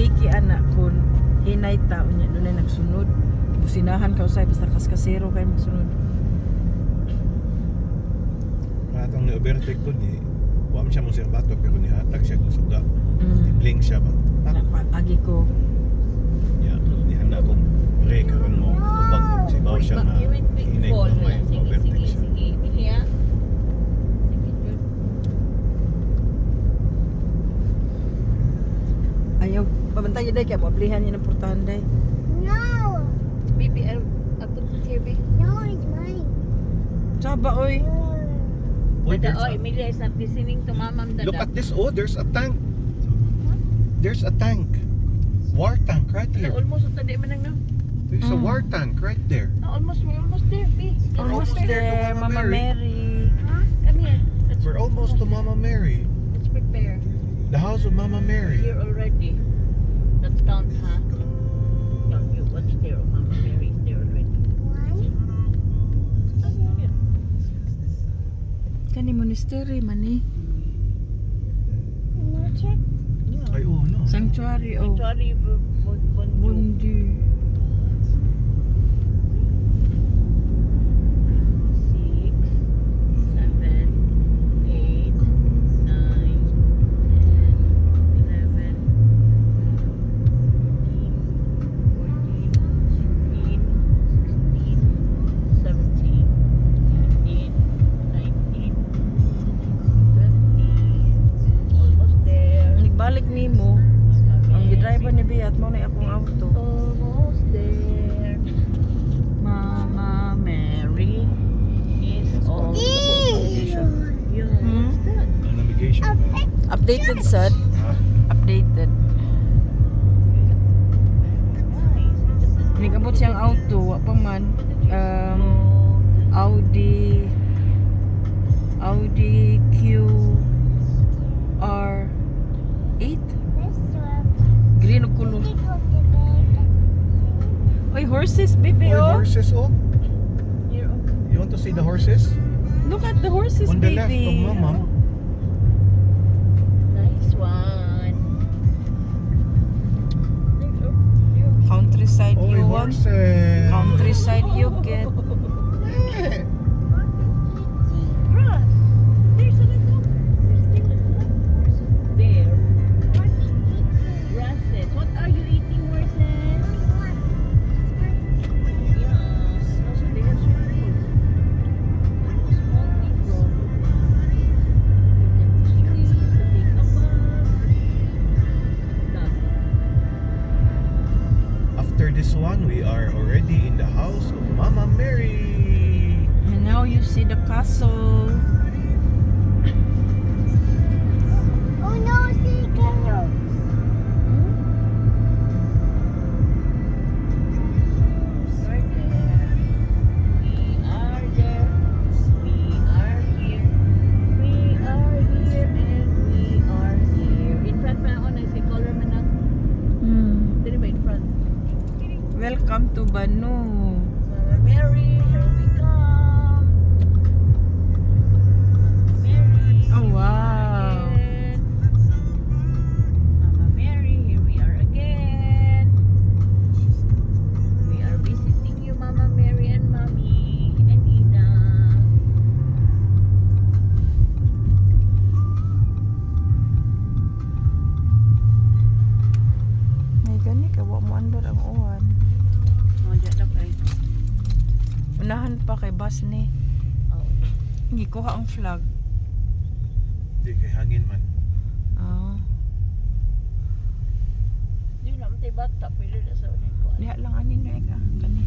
piki anak kun hinay ta unya dunay nagsunod. Businahan ka usay basta kaskasero kay magsunod. Atong ni overtake ko ni wa man siya mong serbato pero ni hatag siya suga. Bling siya ba? Agi ko. Ya, ni handa ko brake karon mo tubag si baw siya na hinay ko may overtake siya. Sige, bili ha. Sige, Jud. Ayaw pabantay day kay mablihan niya ng portahan day. No! Baby, I put it here, baby. No, it's mine. Saba oy. Uy, Dada, there's oh, Emilia is not listening to Mamam Dada. look at this. Oh, there's a tank. There's a tank. War tank right Dada, here. almost at the manang na. There's a war tank right there. No, we're almost there, babe. Almost there, Mama Mary. Come here. We're almost to Mama Mary. Let's prepare. The house of Mama Mary. Here already. Let's count, huh? Count you. What's there? Oh, Mama Mary is there already. One. Yeah. Kani monastery man ni. No check. Yeah. Ay, oh no. Sanctuary oh. Sorry, Bundu. Bundi. 6, 7, 8, 9, 10, 11, 13, 14, 15, 16, 17, 18, 19, 20. Almost there. Nagbalik nimo. Ang gidriver ni Biat mo na akong auto. Almost there. Mama Mary is on the position. Yeah, what's that? Navigation. Updated sad. Ah, Updated. Nice. Nagabot siyang auto, wa pa man. Audi QR8 This one. green og kulor. Take off the bag. Oy, horses baby oh, oh. horses oh. Here, oh. You want to see the horses? Look at the horses On the left baby. of Mama. Nice one. There's, oh, there. Countryside Oh, you want. horses. Countryside you get. Yeah. Grass. There's a little. There's still a little horses there. Grasses. What are you eating, horses? Yeah. Also, they have swimming pool. Small people. You can swim, you can take a bath. After this one, we are already in the house of Mama Mary. And now you see the castle. Oh no, see kangaroo. Right there. We are there. We are here. We are here and we are here. In front pa ako na si color man ang dili ba in front? Welcome to Banu. Mama Mary, here we come. Mary. Oh, wow. again. Mama Mary, here we are again. We are visiting you, Mama Mary and Mommy and Ina. May gani ka wa mo andar ang uwan. Oh, diyan na pa. Unahan pa kay bus ni. Oh. Hindi ko ang flag. Di kay hangin man. Ah, Di naman tayo bata, pwede na sa unin ko. diha lang anin na eka kani.